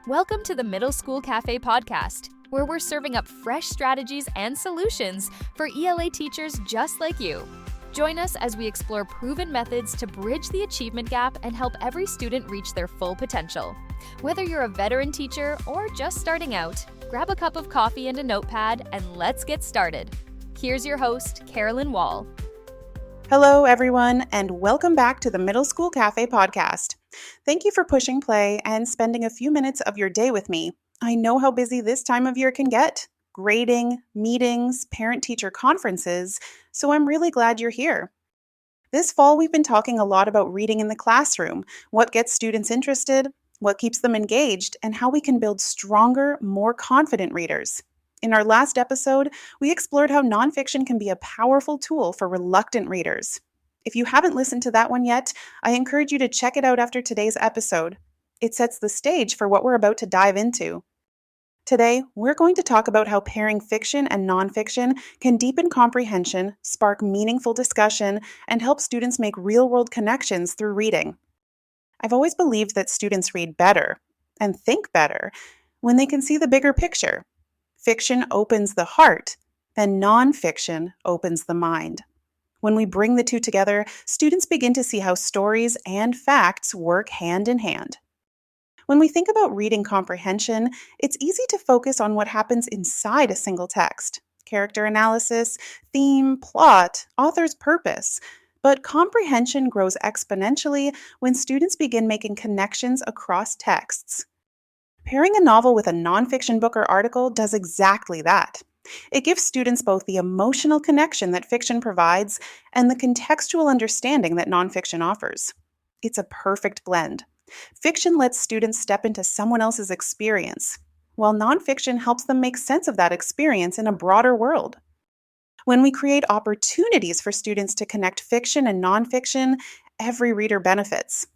Welcome to the Middle School Cafe podcast, where we're serving up fresh strategies and solutions for ELA teachers just like you. Join us as we explore proven methods to bridge the achievement gap and help every student reach their full potential. Whether you're a veteran teacher or just starting out, grab a cup of coffee and a notepad and let's get started. Here's your host, Carolyn Wall. Hello, everyone, and welcome back to the Middle School Cafe podcast. Thank you for pushing play and spending a few minutes of your day with me. I know how busy this time of year can get. Grading, meetings, parent-teacher conferences, so I'm really glad you're here. This fall, we've been talking a lot about reading in the classroom, what gets students interested, what keeps them engaged, and how we can build stronger, more confident readers. In our last episode, we explored how nonfiction can be a powerful tool for reluctant readers. If you haven't listened to that one yet, I encourage you to check it out after today's episode. It sets the stage for what we're about to dive into. Today, we're going to talk about how pairing fiction and nonfiction can deepen comprehension, spark meaningful discussion, and help students make real-world connections through reading. I've always believed that students read better and think better when they can see the bigger picture. Fiction opens the heart, and nonfiction opens the mind. When we bring the two together, students begin to see how stories and facts work hand in hand. When we think about reading comprehension, it's easy to focus on what happens inside a single text: character analysis, theme, plot, author's purpose. But comprehension grows exponentially when students begin making connections across texts. Pairing a novel with a nonfiction book or article does exactly that. It gives students both the emotional connection that fiction provides and the contextual understanding that nonfiction offers. It's a perfect blend. Fiction lets students step into someone else's experience, while nonfiction helps them make sense of that experience in a broader world. When we create opportunities for students to connect fiction and nonfiction, every reader benefits.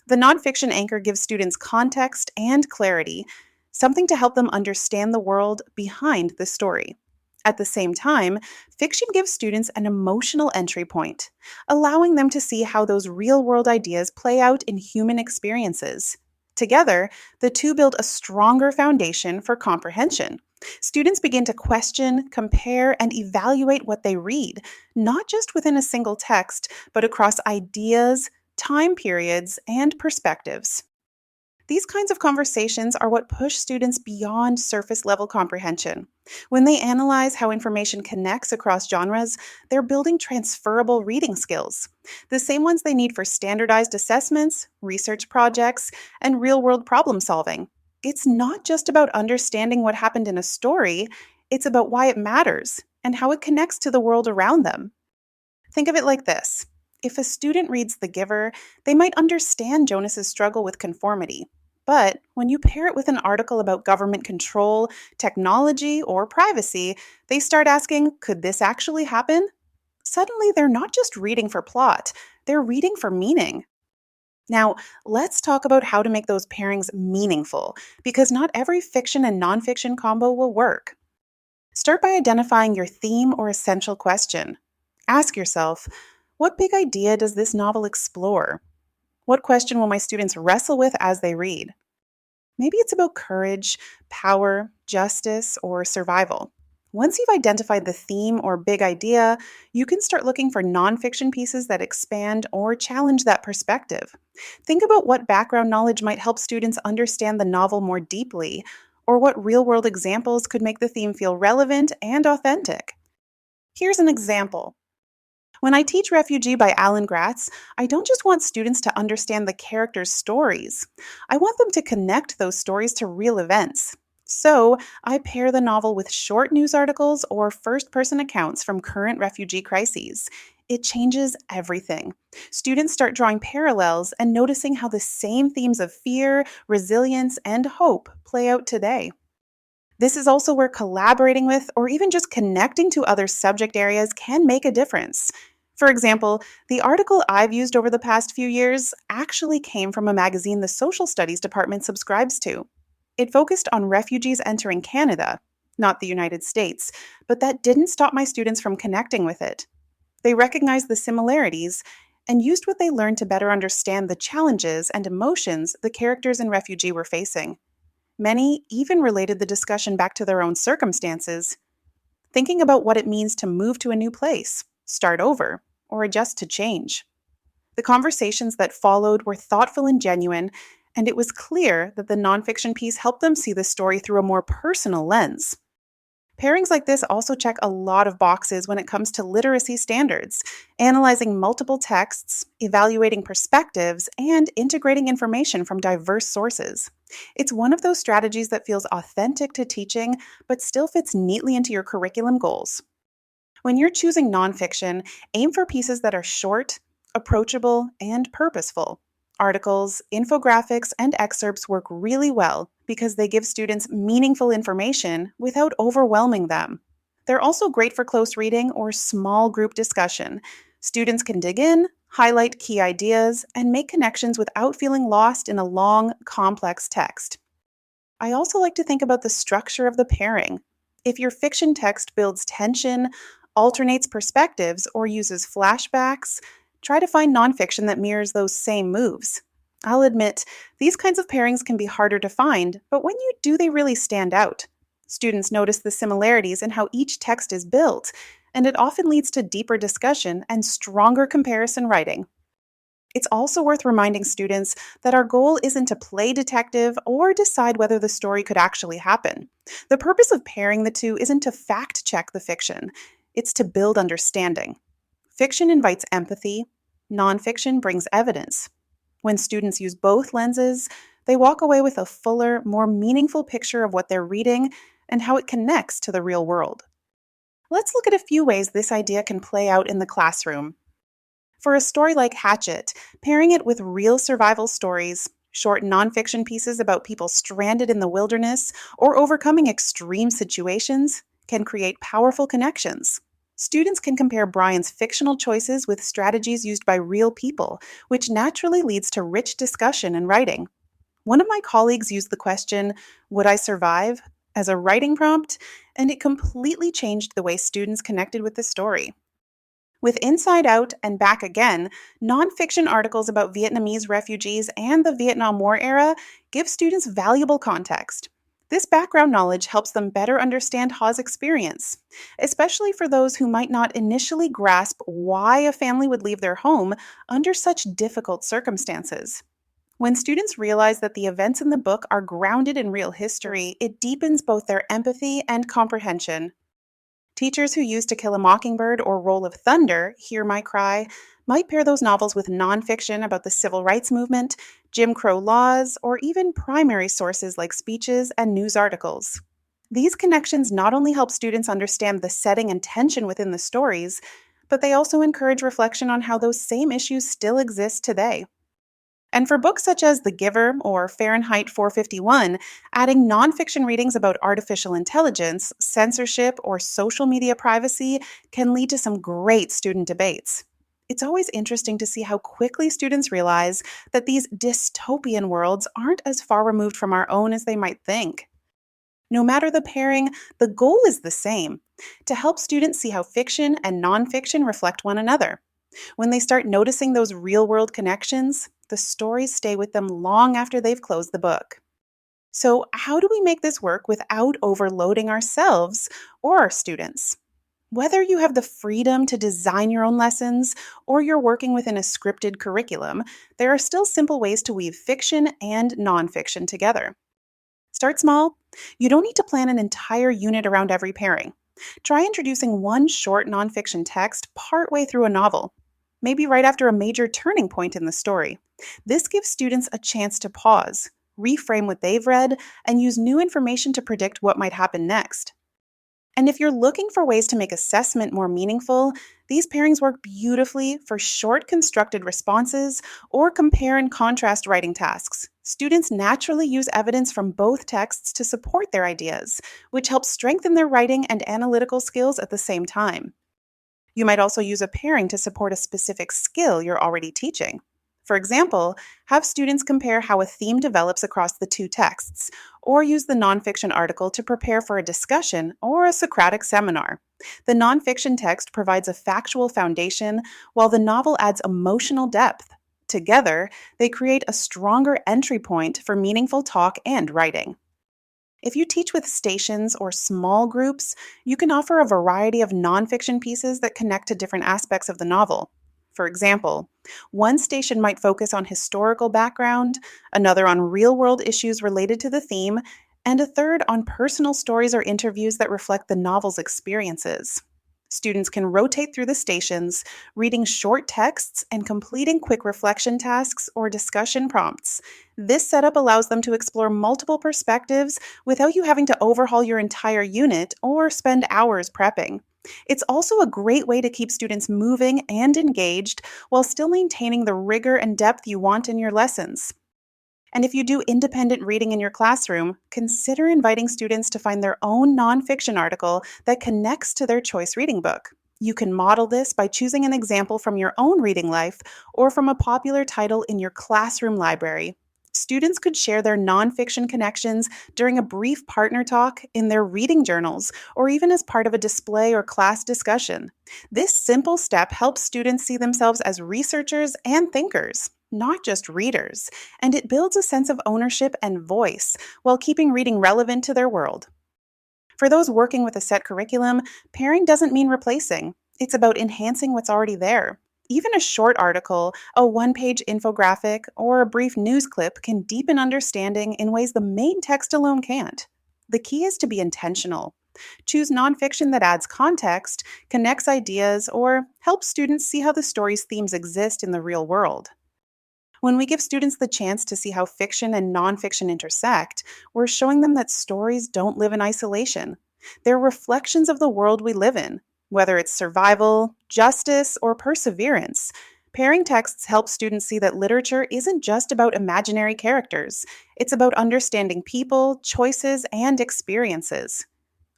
The nonfiction anchor gives students context and clarity, something to help them understand the world behind the story. At the same time, fiction gives students an emotional entry point, allowing them to see how those real-world ideas play out in human experiences. Together, the two build a stronger foundation for comprehension. Students begin to question, compare, and evaluate what they read, not just within a single text, but across ideas, time periods, and perspectives. These kinds of conversations are what push students beyond surface-level comprehension. When they analyze how information connects across genres, they're building transferable reading skills, the same ones they need for standardized assessments, research projects, and real-world problem solving. It's not just about understanding what happened in a story, it's about why it matters and how it connects to the world around them. Think of it like this. If a student reads The Giver, they might understand Jonas's struggle with conformity. But when you pair it with an article about government control, technology, or privacy, they start asking, could this actually happen? Suddenly, they're not just reading for plot, they're reading for meaning. Now, let's talk about how to make those pairings meaningful, because not every fiction and nonfiction combo will work. Start by identifying your theme or essential question. Ask yourself, what big idea does this novel explore? What question will my students wrestle with as they read? Maybe it's about courage, power, justice, or survival. Once you've identified the theme or big idea, you can start looking for nonfiction pieces that expand or challenge that perspective. Think about what background knowledge might help students understand the novel more deeply, or what real-world examples could make the theme feel relevant and authentic. Here's an example. When I teach Refugee by Alan Gratz, I don't just want students to understand the characters' stories. I want them to connect those stories to real events. So, I pair the novel with short news articles or first-person accounts from current refugee crises. It changes everything. Students start drawing parallels and noticing how the same themes of fear, resilience, and hope play out today. This is also where collaborating with or even just connecting to other subject areas can make a difference. For example, the article I've used over the past few years actually came from a magazine the Social Studies department subscribes to. It focused on refugees entering Canada, not the United States, but that didn't stop my students from connecting with it. They recognized the similarities and used what they learned to better understand the challenges and emotions the characters in Refugee were facing. Many even related the discussion back to their own circumstances, thinking about what it means to move to a new place, start over, or adjust to change. The conversations that followed were thoughtful and genuine, and it was clear that the nonfiction piece helped them see the story through a more personal lens. Pairings like this also check a lot of boxes when it comes to literacy standards, analyzing multiple texts, evaluating perspectives, and integrating information from diverse sources. It's one of those strategies that feels authentic to teaching, but still fits neatly into your curriculum goals. When you're choosing nonfiction, aim for pieces that are short, approachable, and purposeful. Articles, infographics, and excerpts work really well because they give students meaningful information without overwhelming them. They're also great for close reading or small group discussion. Students can dig in, highlight key ideas, and make connections without feeling lost in a long, complex text. I also like to think about the structure of the pairing. If your fiction text builds tension, alternates perspectives, or uses flashbacks, try to find nonfiction that mirrors those same moves. I'll admit, these kinds of pairings can be harder to find, but when you do, they really stand out. Students notice the similarities in how each text is built, and it often leads to deeper discussion and stronger comparison writing. It's also worth reminding students that our goal isn't to play detective or decide whether the story could actually happen. The purpose of pairing the two isn't to fact check the fiction, it's to build understanding. Fiction invites empathy, nonfiction brings evidence. When students use both lenses, they walk away with a fuller, more meaningful picture of what they're reading and how it connects to the real world. Let's look at a few ways this idea can play out in the classroom. For a story like Hatchet, pairing it with real survival stories, short nonfiction pieces about people stranded in the wilderness or overcoming extreme situations, can create powerful connections. Students can compare Brian's fictional choices with strategies used by real people, which naturally leads to rich discussion and writing. One of my colleagues used the question, "Would I survive?" as a writing prompt, and it completely changed the way students connected with the story. With Inside Out and Back Again, nonfiction articles about Vietnamese refugees and the Vietnam War era give students valuable context. This background knowledge helps them better understand Ha's experience, especially for those who might not initially grasp why a family would leave their home under such difficult circumstances. When students realize that the events in the book are grounded in real history, it deepens both their empathy and comprehension. Teachers who use To Kill a Mockingbird or Roll of Thunder, Hear My Cry, might pair those novels with nonfiction about the civil rights movement, Jim Crow laws, or even primary sources like speeches and news articles. These connections not only help students understand the setting and tension within the stories, but they also encourage reflection on how those same issues still exist today. And for books such as The Giver or Fahrenheit 451, adding nonfiction readings about artificial intelligence, censorship, or social media privacy can lead to some great student debates. It's always interesting to see how quickly students realize that these dystopian worlds aren't as far removed from our own as they might think. No matter the pairing, the goal is the same: to help students see how fiction and nonfiction reflect one another. When they start noticing those real-world connections, the stories stay with them long after they've closed the book. So, how do we make this work without overloading ourselves or our students? Whether you have the freedom to design your own lessons or you're working within a scripted curriculum, there are still simple ways to weave fiction and nonfiction together. Start small. You don't need to plan an entire unit around every pairing. Try introducing one short nonfiction text partway through a novel, maybe right after a major turning point in the story. This gives students a chance to pause, reframe what they've read, and use new information to predict what might happen next. And if you're looking for ways to make assessment more meaningful, these pairings work beautifully for short constructed responses or compare and contrast writing tasks. Students naturally use evidence from both texts to support their ideas, which helps strengthen their writing and analytical skills at the same time. You might also use a pairing to support a specific skill you're already teaching. For example, have students compare how a theme develops across the two texts, or use the nonfiction article to prepare for a discussion or a Socratic seminar. The nonfiction text provides a factual foundation, while the novel adds emotional depth. Together, they create a stronger entry point for meaningful talk and writing. If you teach with stations or small groups, you can offer a variety of nonfiction pieces that connect to different aspects of the novel. For example, one station might focus on historical background, another on real world issues related to the theme, and a third on personal stories or interviews that reflect the novel's experiences. Students can rotate through the stations, reading short texts and completing quick reflection tasks or discussion prompts. This setup allows them to explore multiple perspectives without you having to overhaul your entire unit or spend hours prepping. It's also a great way to keep students moving and engaged while still maintaining the rigor and depth you want in your lessons. And if you do independent reading in your classroom, consider inviting students to find their own nonfiction article that connects to their choice reading book. You can model this by choosing an example from your own reading life or from a popular title in your classroom library. Students could share their nonfiction connections during a brief partner talk, in their reading journals, or even as part of a display or class discussion. This simple step helps students see themselves as researchers and thinkers, not just readers, and it builds a sense of ownership and voice while keeping reading relevant to their world. For those working with a set curriculum, pairing doesn't mean replacing. It's about enhancing what's already there. Even a short article, a one-page infographic, or a brief news clip can deepen understanding in ways the main text alone can't. The key is to be intentional. Choose nonfiction that adds context, connects ideas, or helps students see how the story's themes exist in the real world. When we give students the chance to see how fiction and nonfiction intersect, we're showing them that stories don't live in isolation. They're reflections of the world we live in. Whether it's survival, justice, or perseverance, pairing texts help students see that literature isn't just about imaginary characters. It's about understanding people, choices, and experiences.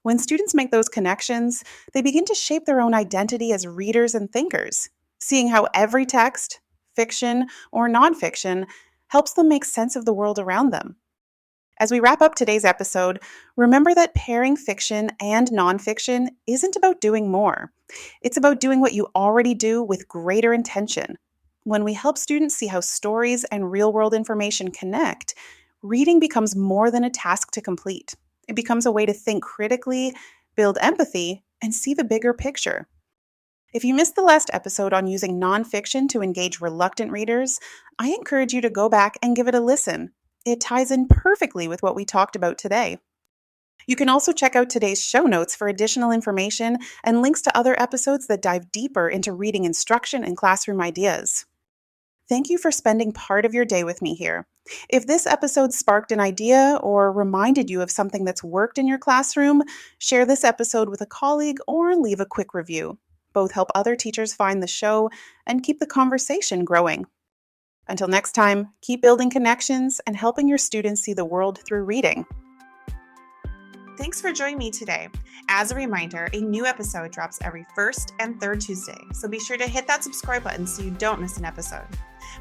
When students make those connections, they begin to shape their own identity as readers and thinkers, seeing how every text, fiction or nonfiction, helps them make sense of the world around them. As we wrap up today's episode, remember that pairing fiction and nonfiction isn't about doing more. It's about doing what you already do with greater intention. When we help students see how stories and real-world information connect, reading becomes more than a task to complete. It becomes a way to think critically, build empathy, and see the bigger picture. If you missed the last episode on using nonfiction to engage reluctant readers, I encourage you to go back and give it a listen. It ties in perfectly with what we talked about today. You can also check out today's show notes for additional information and links to other episodes that dive deeper into reading instruction and classroom ideas. Thank you for spending part of your day with me here. If this episode sparked an idea or reminded you of something that's worked in your classroom, share this episode with a colleague or leave a quick review. Both help other teachers find the show and keep the conversation growing. Until next time, keep building connections and helping your students see the world through reading. Thanks for joining me today. As a reminder, a new episode drops every first and third Tuesday, so be sure to hit that subscribe button so you don't miss an episode.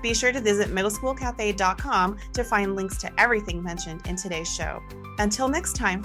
Be sure to visit middleschoolcafe.com to find links to everything mentioned in today's show. Until next time.